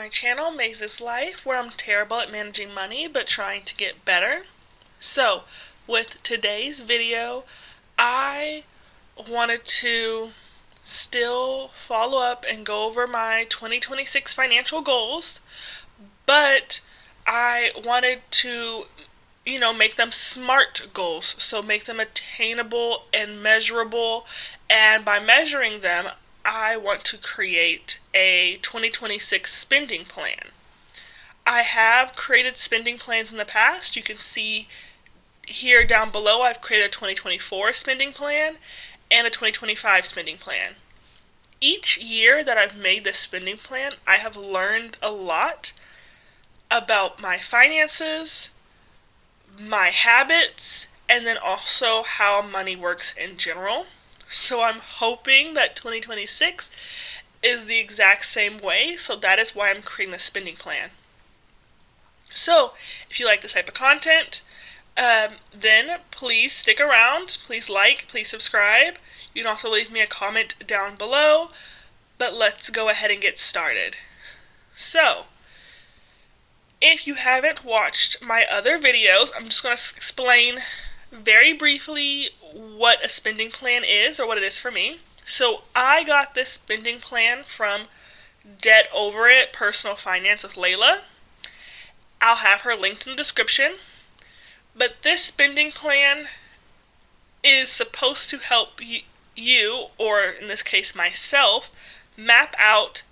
my channel, Maze's Life, where I'm terrible at managing money but trying to get better. So, with today's video, I wanted to still follow up and go over my 2026 financial goals, but I wanted to make them SMART goals, so make them attainable and measurable. And by measuring them, I want to create a 2026 spending plan. I have created spending plans in the past. You can see here down below I've created a 2024 spending plan and a 2025 spending plan. Each year that I've made this spending plan, I have learned a lot about my finances, my habits, and then also how money works in general. So I'm hoping that 2026 is the exact same way, so that is why I'm creating the spending plan. So if you like this type of content, then please stick around, please like, please subscribe. You can also leave me a comment down below, but let's go ahead and get started. So, if you haven't watched my other videos, I'm just going to explain very briefly what a spending plan is, or what it is for me. So I got this spending plan from Debt Over It Personal Finance with Layla. I'll have her linked in the description. But this spending plan is supposed to help you, or in this case myself, map out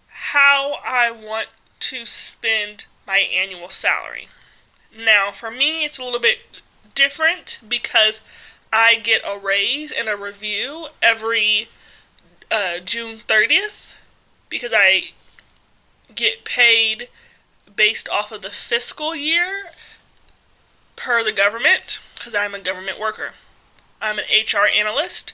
how I want to spend my annual salary. Now, for me, it's a little bit different because I get a raise and a review every June 30th, because I get paid based off of the fiscal year per the government, because I'm a government worker. I'm an HR analyst,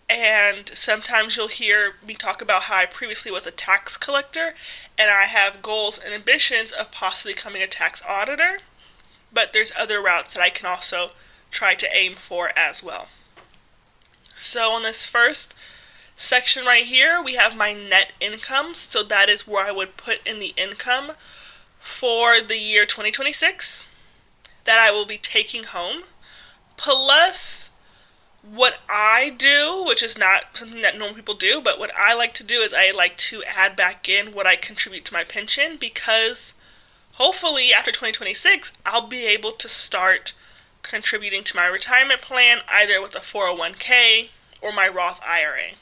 and sometimes you'll hear me talk about how I previously was a tax collector, and I have goals and ambitions of possibly becoming a tax auditor, but there's other routes that I can also try to aim for as well. So on this first section right here, we have my net income, so that is where I would put in the income for the year 2026 that I will be taking home, plus what I do, which is not something that normal people do, but what I like to do is I like to add back in what I contribute to my pension, because hopefully after 2026 I'll be able to start contributing to my retirement plan either with a 401k or my Roth IRA.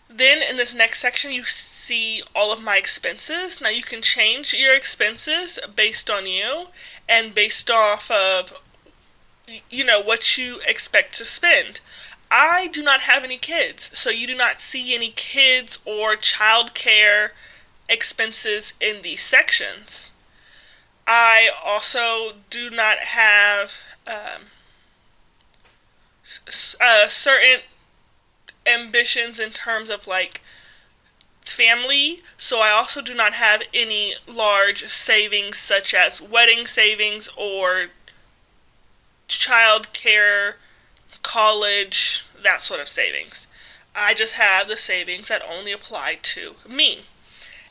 Then in this next section you see all of my expenses. Now you can change your expenses based on you and based off of what you expect to spend. I do not have any kids, so you do not see any kids or childcare expenses in these sections. I also do not have certain ambitions in terms of like family, so I also do not have any large savings such as wedding savings or child care, college, that sort of savings. I just have the savings that only apply to me.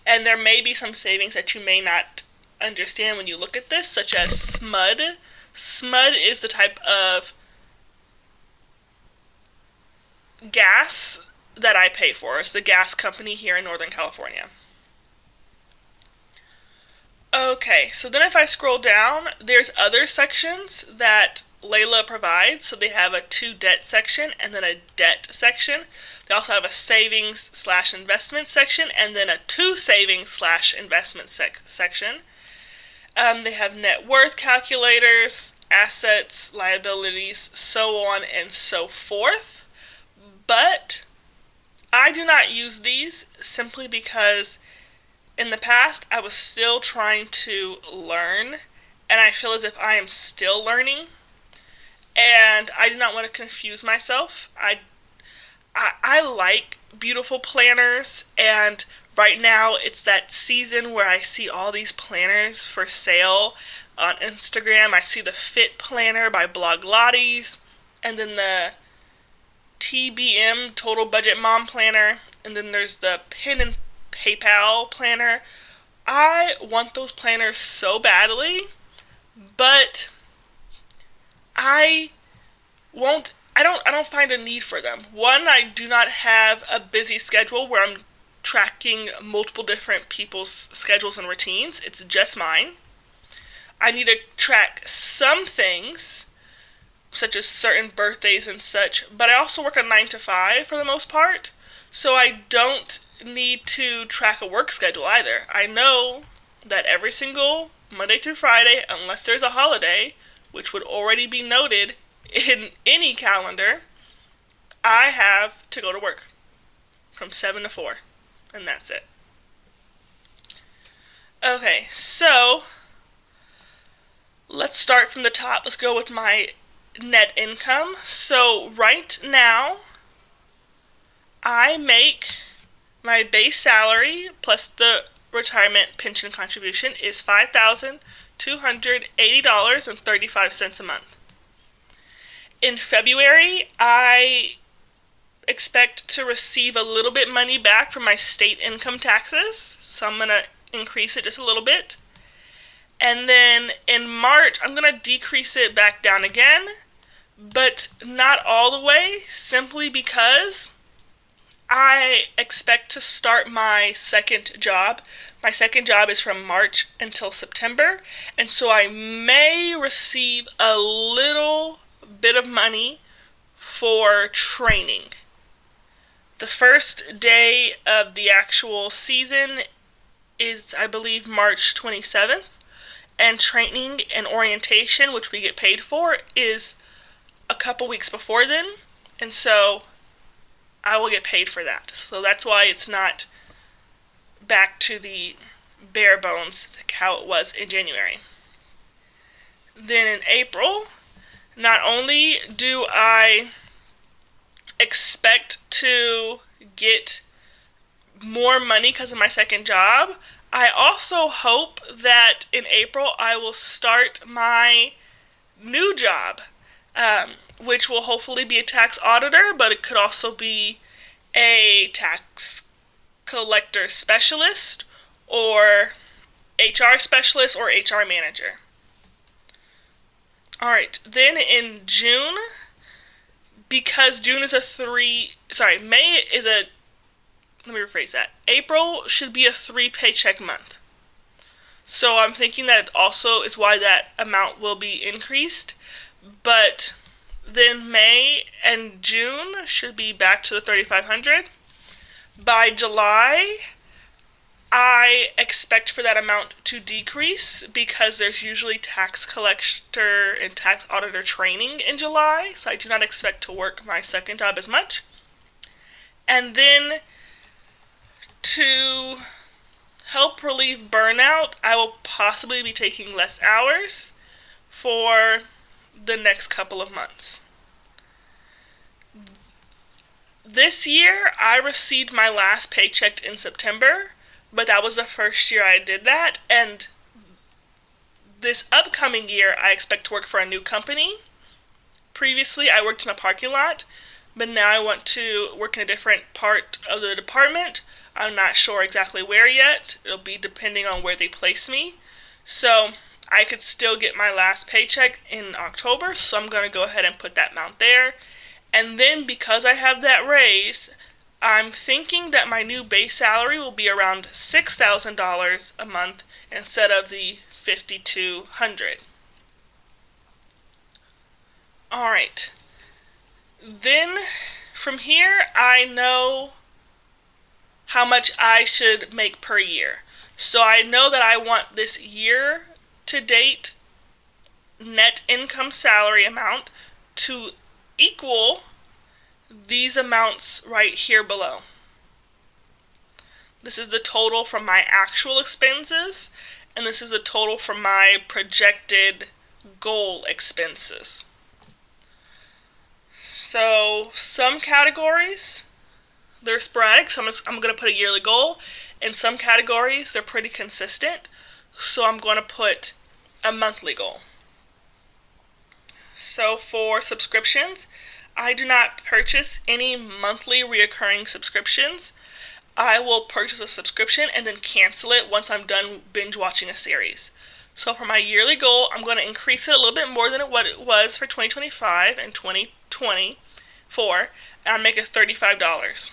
And there may be some savings that you may not understand when you look at this, such as SMUD. SMUD is the type of gas that I pay for. It's the gas company here in Northern California. Okay, so then if I scroll down, there's other sections that Layla provides. So they have a to debt section and then a debt section. They also have a savings/investment section and then a to savings/investment section. They have net worth calculators, assets, liabilities, so on and so forth. But I do not use these simply because in the past I was still trying to learn, and I feel as if I am still learning, and I do not want to confuse myself. I like beautiful planners, and right now it's that season where I see all these planners for sale on Instagram. I see the Fit Planner by Blogilates, and then the TBM Total Budget Mom Planner, and then there's the Pen and PayPal planner. I want those planners so badly, but I I don't find a need for them. One, I do not have a busy schedule where I'm tracking multiple different people's schedules and routines. It's just mine. I need to track some things, such as certain birthdays and such, but I also work a 9 to 5 for the most part, so I don't need to track a work schedule either. I know that every single Monday through Friday, unless there's a holiday, which would already be noted in any calendar, I have to go to work from 7 to 4, and that's it. Okay, so let's start from the top. Let's go with my net income. So right now, I make my base salary plus the retirement pension contribution is $5,280.35 a month. In February, I expect to receive a little bit money back from my state income taxes, so I'm going to increase it just a little bit. And then in March, I'm going to decrease it back down again, but not all the way, simply because I expect to start my second job. My second job is from March until September, and so I may receive a little bit of money for training. The first day of the actual season is, I believe, March 27th, and training and orientation, which we get paid for, is a couple weeks before then, and so I will get paid for that. So that's why it's not back to the bare bones like how it was in January. Then in April, not only do I expect to get more money because of my second job, I also hope that in April I will start my new job, which will hopefully be a tax auditor, but it could also be a tax collector specialist or HR specialist or HR manager. Alright, then in June, because June is May is let me rephrase that. April should be a 3 paycheck month. So I'm thinking that also is why that amount will be increased. But then May and June should be back to the $3,500. By July, I expect for that amount to decrease because there's usually tax collector and tax auditor training in July, so I do not expect to work my second job as much. And then to help relieve burnout, I will possibly be taking less hours for the next couple of months. This year, I received my last paycheck in September, but that was the first year I did that, and this upcoming year, I expect to work for a new company. Previously, I worked in a parking lot, but now I want to work in a different part of the department. I'm not sure exactly where yet. It'll be depending on where they place me. So I could still get my last paycheck in October, so I'm going to go ahead and put that amount there. And then because I have that raise, I'm thinking that my new base salary will be around $6,000 a month instead of the $5,200. Alright. Then from here, I know how much I should make per year. So I know that I want this year-to-date net income salary amount to equal these amounts right here below. This is the total from my actual expenses, and this is the total from my projected goal expenses. So some categories, they're sporadic, so I'm going to put a yearly goal. In some categories, they're pretty consistent, so I'm going to put a monthly goal. So for subscriptions, I do not purchase any monthly reoccurring subscriptions. I will purchase a subscription and then cancel it once I'm done binge watching a series. So for my yearly goal, I'm going to increase it a little bit more than what it was for 2025 and 2024, and I'll make it $35.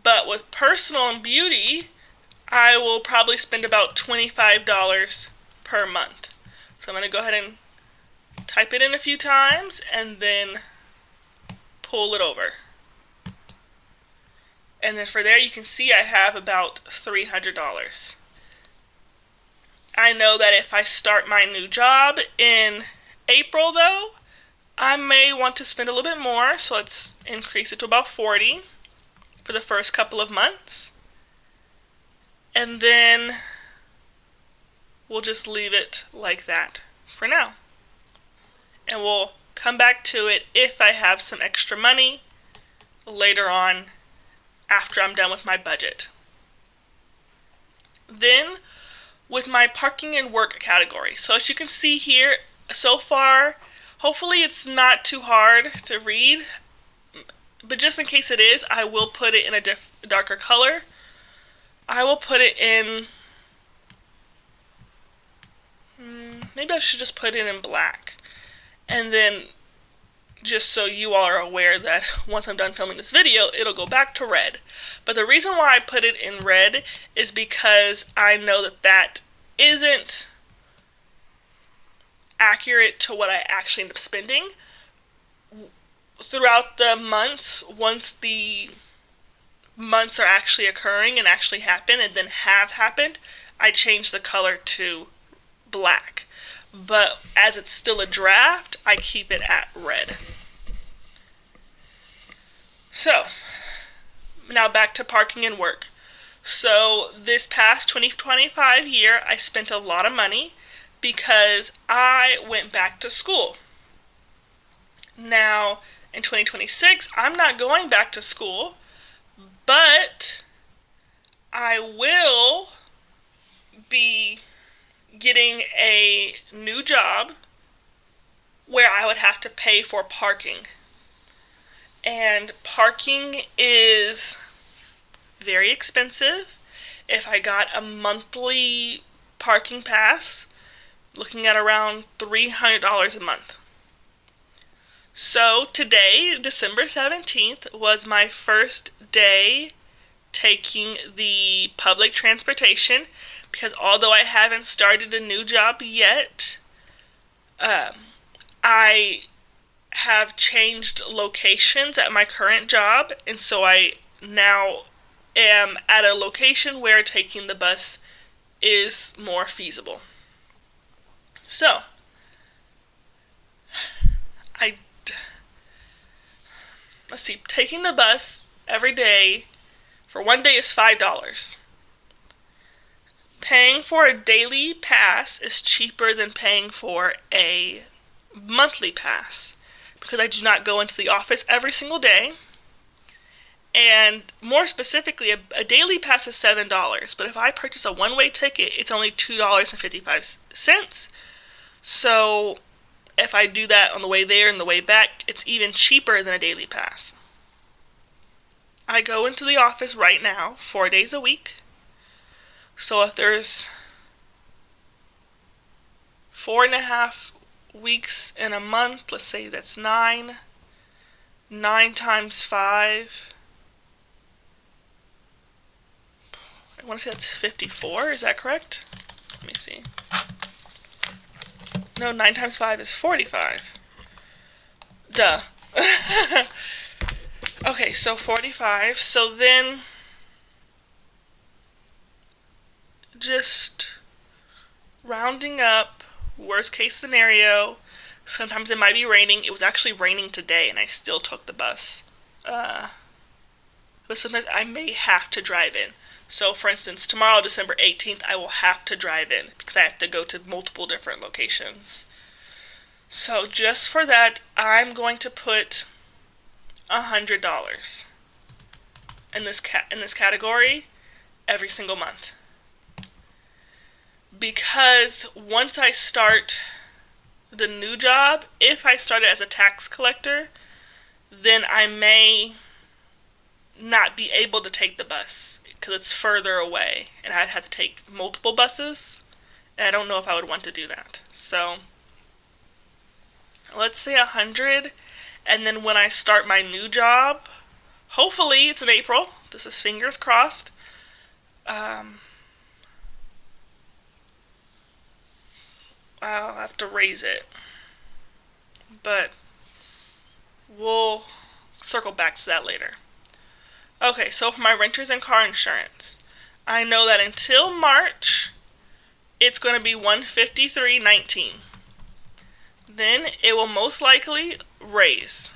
But with personal and beauty, I will probably spend about $25 per month. So I'm going to go ahead and type it in a few times and then pull it over. And then for there you can see I have about $300. I know that if I start my new job in April though, I may want to spend a little bit more, so let's increase it to about $40 for the first couple of months. And then we'll just leave it like that for now. And we'll come back to it if I have some extra money later on after I'm done with my budget. Then with my parking and work category. So as you can see here, so far, hopefully it's not too hard to read, but just in case it is, I will put it in a darker color. I will put it in, maybe I should just put it in black. And then, just so you all are aware that once I'm done filming this video, it'll go back to red. But the reason why I put it in red is because I know that that isn't accurate to what I actually end up spending. Throughout the months, once the months are actually occurring and actually happen and then have happened, I change the color to black. But as it's still a draft, I keep it at red. So, now back to parking and work. So, this past 2025 year, I spent a lot of money because I went back to school. Now, in 2026, I'm not going back to school, but I will be getting a new job where I would have to pay for parking. And parking is very expensive. If I got a monthly parking pass, looking at around $300 a month. So today, December 17th, was my first day taking the public transportation, because although I haven't started a new job yet, I have changed locations at my current job, and so I now am at a location where taking the bus is more feasible. So, let's see, taking the bus every day for one day is $5. Paying for a daily pass is cheaper than paying for a monthly pass, because I do not go into the office every single day. And more specifically, a daily pass is $7, but if I purchase a one-way ticket, it's only $2.55. So if I do that on the way there and the way back, it's even cheaper than a daily pass. I go into the office right now 4 days a week. So if there's 4.5 weeks in a month, let's say that's 9. 9 times 5. I want to say that's 54. Is that correct? Let me see. No, 9 times 5 is 45. Duh. Okay, so 45. So then, just rounding up, worst case scenario, sometimes it might be raining. It was actually raining today and I still took the bus. But sometimes I may have to drive in. So for instance, tomorrow, December 18th, I will have to drive in because I have to go to multiple different locations. So just for that, I'm going to put $100 in this category every single month. Because once I start the new job, if I start it as a tax collector, then I may not be able to take the bus because it's further away and I'd have to take multiple buses, and I don't know if I would want to do that. So let's say 100, and then when I start my new job, hopefully it's in April, this is fingers crossed, I'll have to raise it, but we'll circle back to that later. Okay, so for my renters and car insurance, I know that until March, it's going to be $153.19. Then it will most likely raise.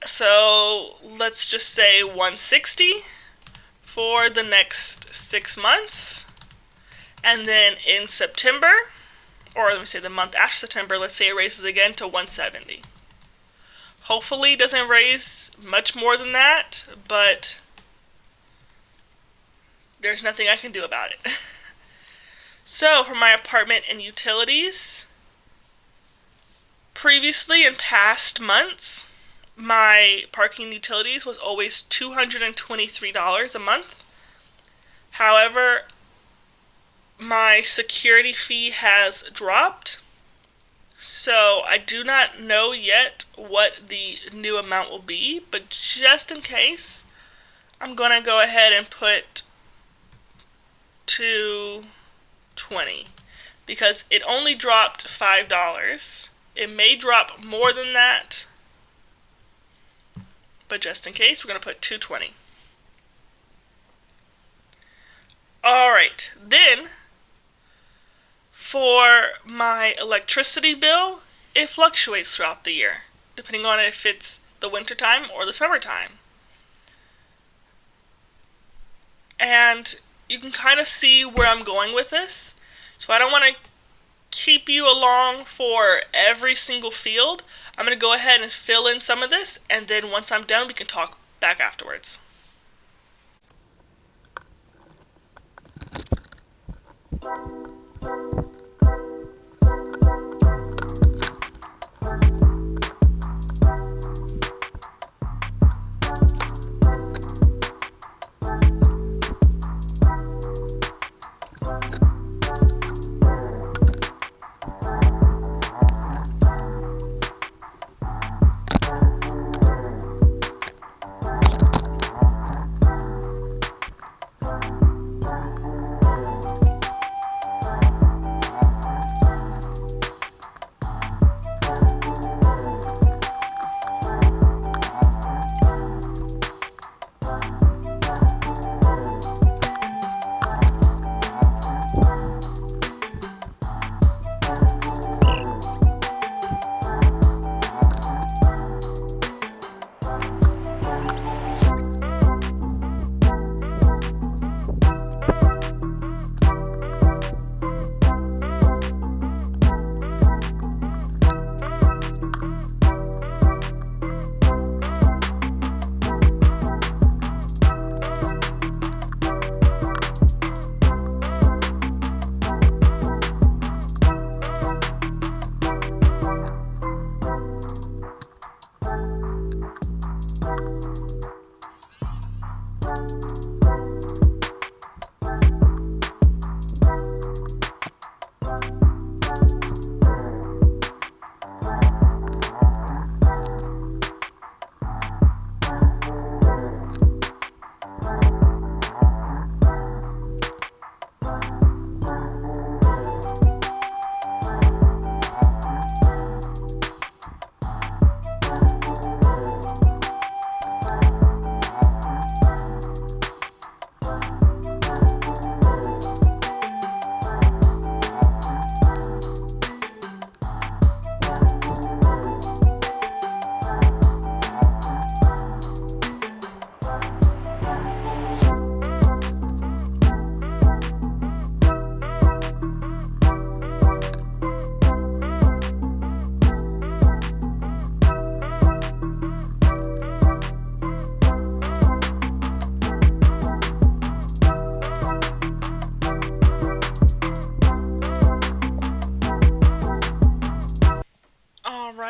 So let's just say $160 for the next 6 months. And then in September, or let me say the month after September, let's say it raises again to $170. Hopefully it doesn't raise much more than that, but there's nothing I can do about it. So for my apartment and utilities, previously in past months, my parking utilities was always $223 a month. However, my security fee has dropped, so I do not know yet what the new amount will be, but just in case, I'm going to go ahead and put $220 because it only dropped $5. It may drop more than that, but just in case, we're going to put $220. Alright, then for my electricity bill, it fluctuates throughout the year, depending on if it's the wintertime or the summertime. And you can kind of see where I'm going with this. So I don't want to keep you along for every single field. I'm going to go ahead and fill in some of this, and then once I'm done, we can talk back afterwards.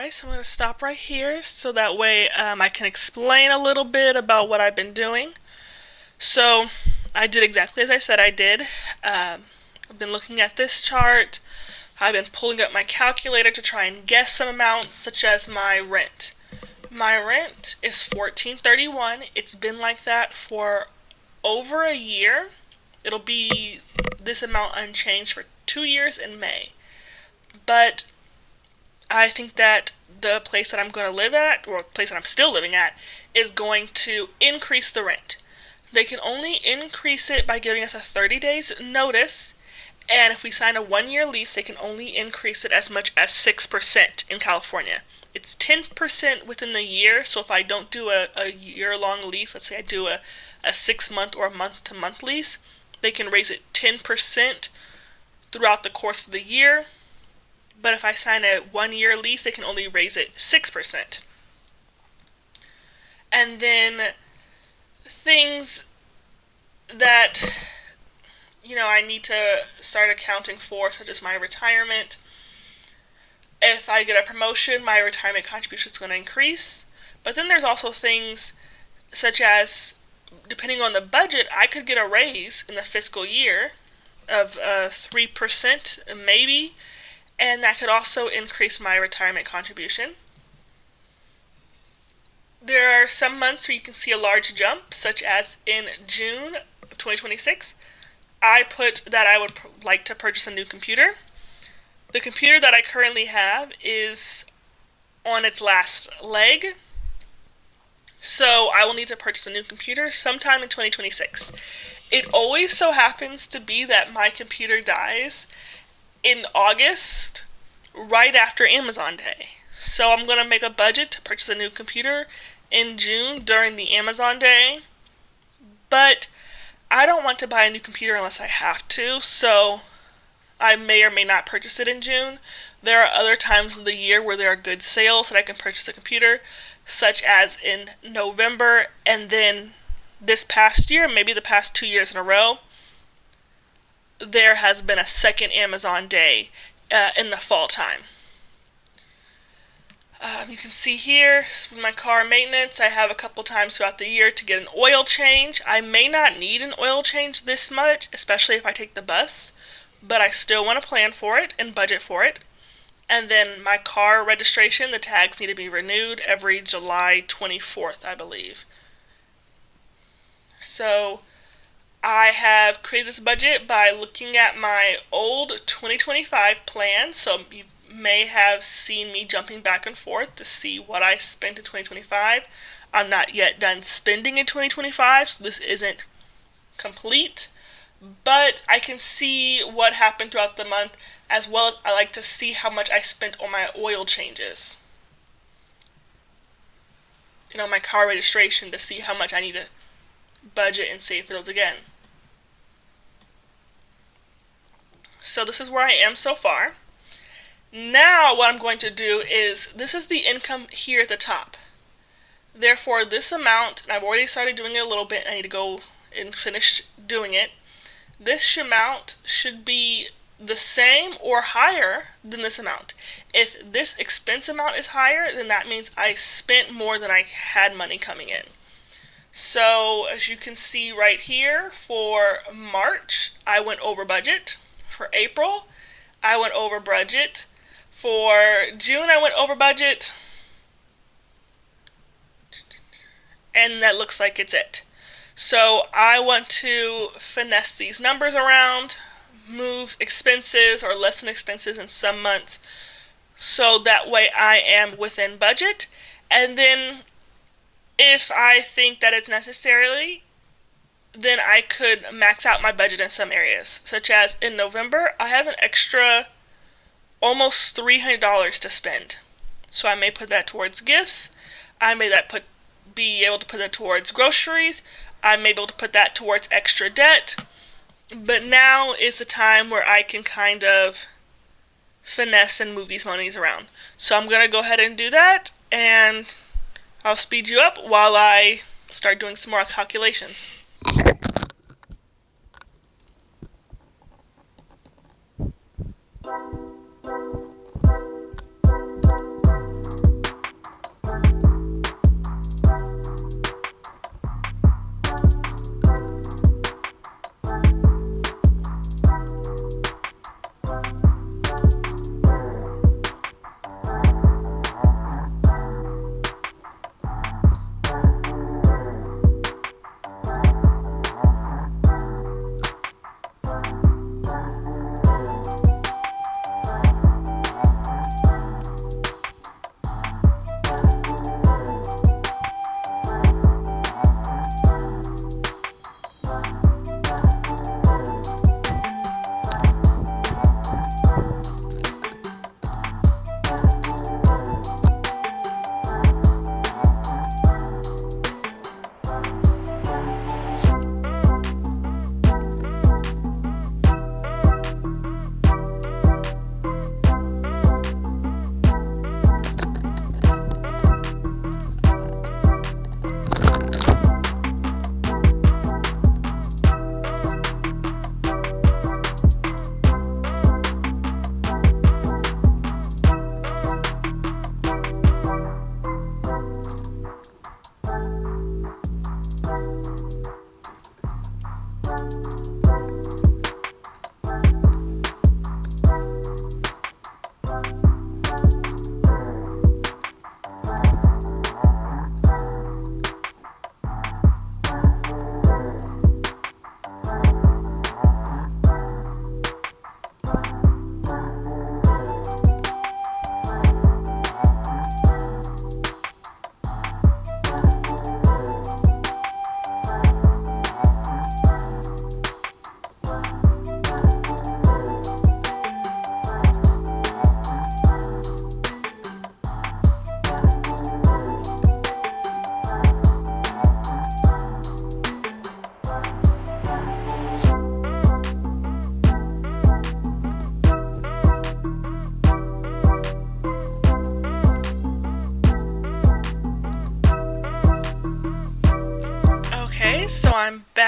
Alright, so I'm going to stop right here so that way I can explain a little bit about what I've been doing. So I did exactly as I said I did. I've been looking at this chart. I've been pulling up my calculator to try and guess some amounts, such as my rent. My rent is $14.31. It's been like that for over a year. It'll be this amount unchanged for 2 years in May. But I think that the place that I'm going to live at, or the place that I'm still living at, is going to increase the rent. They can only increase it by giving us a 30 days notice, and if we sign a 1-year lease, they can only increase it as much as 6% in California. It's 10% within the year, so if I don't do a year-long lease, let's say I do a 6-month or a month-to-month lease, they can raise it 10% throughout the course of the year. But if I sign a 1-year lease, they can only raise it 6%. And then things that, I need to start accounting for, such as my retirement. If I get a promotion, my retirement contribution is going to increase. But then there's also things such as, depending on the budget, I could get a raise in the fiscal year of 3% maybe, and that could also increase my retirement contribution. There are some months where you can see a large jump, such as in June of 2026. I put that I would like to purchase a new computer. The computer that I currently have is on its last leg, so I will need to purchase a new computer sometime in 2026. It always so happens to be that my computer dies in August, right after Amazon Day. So I'm going to make a budget to purchase a new computer in June during the Amazon Day. But I don't want to buy a new computer unless I have to, so I may or may not purchase it in June. There are other times of the year where there are good sales that I can purchase a computer, such as in November, and then this past year, maybe the past 2 years in a row, there has been a second Amazon Day in the fall time. You can see here, with my car maintenance, I have a couple times throughout the year to get an oil change. I may not need an oil change this much, especially if I take the bus, but I still want to plan for it and budget for it. And then my car registration, the tags need to be renewed every July 24th, I believe. So I have created this budget by looking at my old 2025 plan, so you may have seen me jumping back and forth to see what I spent in 2025. I'm not yet done spending in 2025, so this isn't complete, but I can see what happened throughout the month, as well as I like to see how much I spent on my oil changes. My car registration, to see how much I need to budget and save for those again. So this is where I am so far. Now what I'm going to do is, this is the income here at the top. Therefore, this amount, and I've already started doing it a little bit, I need to go and finish doing it. This amount should be the same or higher than this amount. If this expense amount is higher, then that means I spent more than I had money coming in. So as you can see right here, for March, I went over budget. For April, I went over budget. For June, I went over budget. And that looks like it's it. So I want to finesse these numbers around, move expenses or lessen expenses in some months, so that way I am within budget. And then if I think that it's necessary, then I could max out my budget in some areas, such as in November, I have an extra almost $300 to spend. So I may put that towards gifts. I may be able to put that towards groceries. I may be able to put that towards extra debt. But now is the time where I can kind of finesse and move these monies around. So I'm going to go ahead and do that, and I'll speed you up while I start doing some more calculations.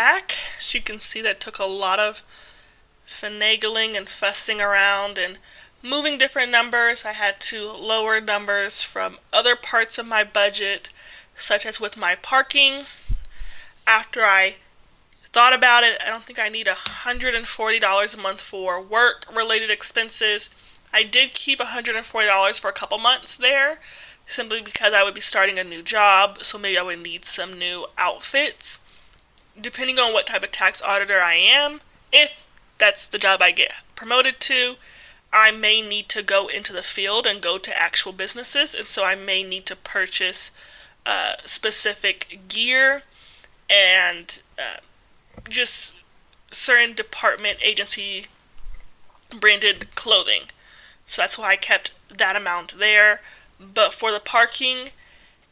back. As you can see, that took a lot of finagling and fussing around and moving different numbers. I had to lower numbers from other parts of my budget, such as with my parking. After I thought about it, I don't think I need $140 a month for work-related expenses. I did keep $140 for a couple months there, simply because I would be starting a new job, so maybe I would need some new outfits. Depending on what type of tax auditor I am, if that's the job I get promoted to, I may need to go into the field and go to actual businesses, and so I may need to purchase specific gear and just certain department agency branded clothing. So that's why I kept that amount there. But for the parking,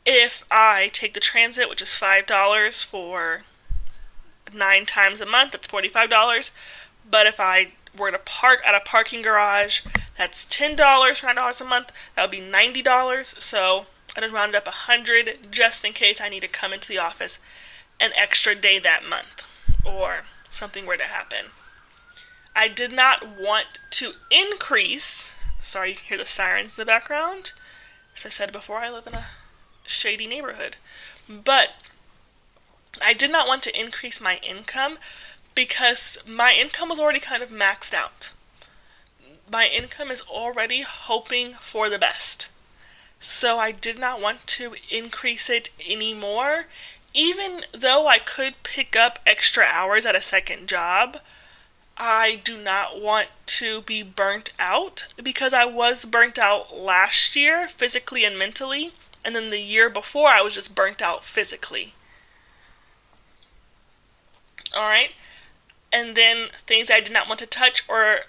if I take the transit, which is $5 for 9 times a month, that's $45. But if I were to park at a parking garage, that's $10 for $9 a month. That would be $90. So I just rounded up $100 just in case I need to come into the office an extra day that month or something were to happen. I did not want to increase. Sorry, you can hear the sirens in the background. As I said before, I live in a shady neighborhood. But I did not want to increase my income because my income was already kind of maxed out. My income is already hoping for the best. So I did not want to increase it anymore. Even though I could pick up extra hours at a second job, I do not want to be burnt out because I was burnt out last year, physically and mentally, and then the year before I was just burnt out physically. Alright, and then things I did not want to touch or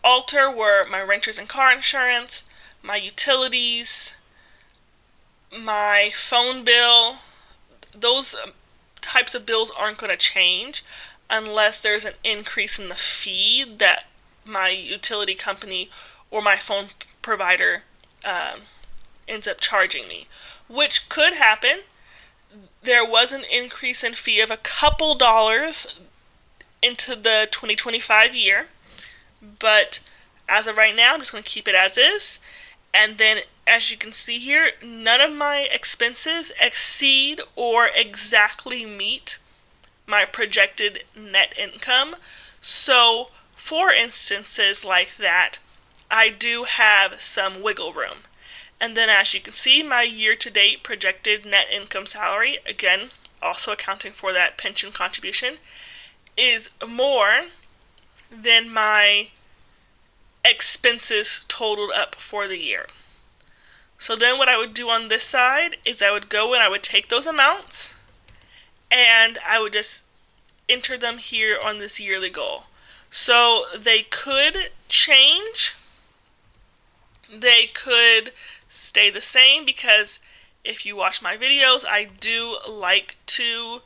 alter were my renters and car insurance, my utilities, my phone bill. Those types of bills aren't going to change unless there's an increase in the fee that my utility company or my phone provider ends up charging me, which could happen. There was an increase in fee of a couple dollars into the 2025 year, but as of right now, I'm just going to keep it as is. And then, as you can see here, none of my expenses exceed or exactly meet my projected net income. So, for instances like that, I do have some wiggle room. And then, as you can see, my year-to-date projected net income salary, again, also accounting for that pension contribution, is more than my expenses totaled up for the year. So then what I would do on this side is I would go and I would take those amounts and I would just enter them here on this yearly goal. So they could change. They could stay the same because if you watch my videos, I do like to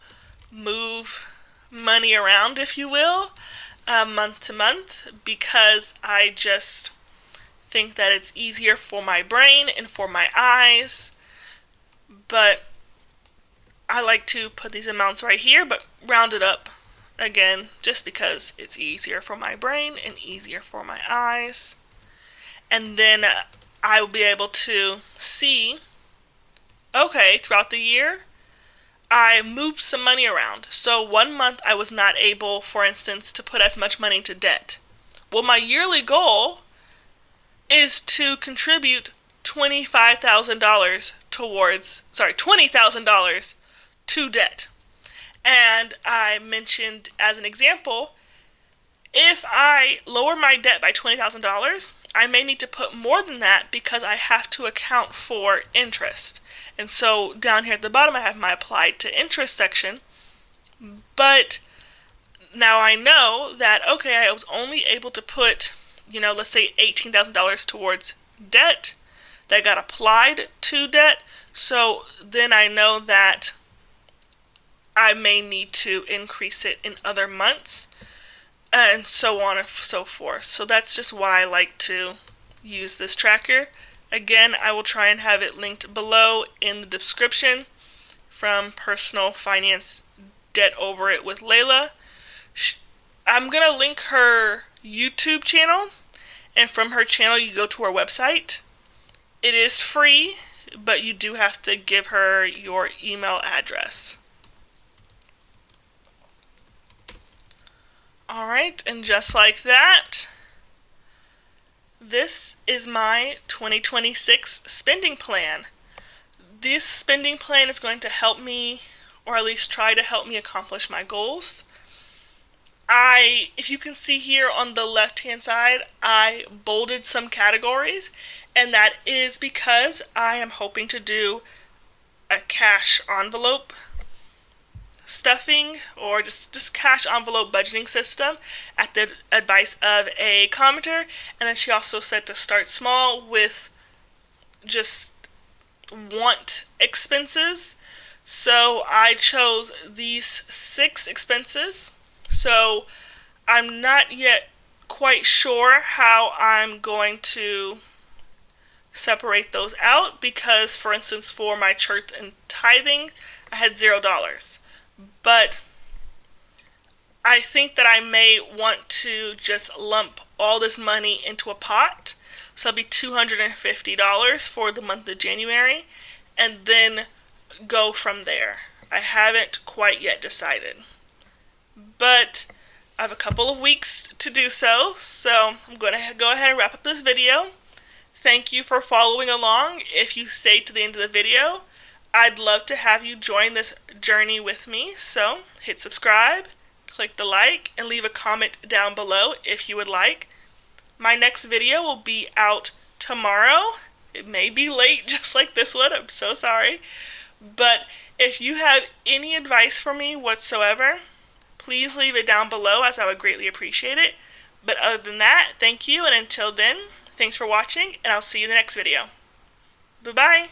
move money around, if you will, month to month, because I just think that it's easier for my brain and for my eyes. But I like to put these amounts right here, but round it up again, just because it's easier for my brain and easier for my eyes. And then I will be able to see, okay, throughout the year, I moved some money around. So 1 month I was not able, for instance, to put as much money into debt. Well, my yearly goal is to contribute $20,000 to debt. And I mentioned as an example, if I lower my debt by $20,000, I may need to put more than that because I have to account for interest. And so down here at the bottom I have my applied to interest section. But now I know that, okay, I was only able to put, let's say $18,000 towards debt that got applied to debt. So then I know that I may need to increase it in other months, and so on and so forth. So that's just why I like to use this tracker. Again, I will try and have it linked below in the description from Personal Finance Debt Over It with Layla. I'm going to link her YouTube channel, and from her channel you go to her website. It is free, but you do have to give her your email address. Alright, and just like that, this is my 2026 spending plan. This spending plan is going to help me, or at least try to help me accomplish my goals. If you can see here on the left hand side, I bolded some categories, and that is because I am hoping to do a cash envelope stuffing, or just cash envelope budgeting system at the advice of a commenter. And then she also said to start small with just want expenses. So I chose these 6 expenses. So I'm not yet quite sure how I'm going to separate those out, because for instance for my church and tithing I had $0. But I think that I may want to just lump all this money into a pot. So it'll be $250 for the month of January, and then go from there. I haven't quite yet decided. But I have a couple of weeks to do so, so I'm going to go ahead and wrap up this video. Thank you for following along. If you stayed to the end of the video, I'd love to have you join this journey with me. So hit subscribe, click the like, and leave a comment down below if you would like. My next video will be out tomorrow. It may be late just like this one, I'm so sorry. But if you have any advice for me whatsoever, please leave it down below, as I would greatly appreciate it. But other than that, thank you, and until then, thanks for watching, and I'll see you in the next video. Bye-bye.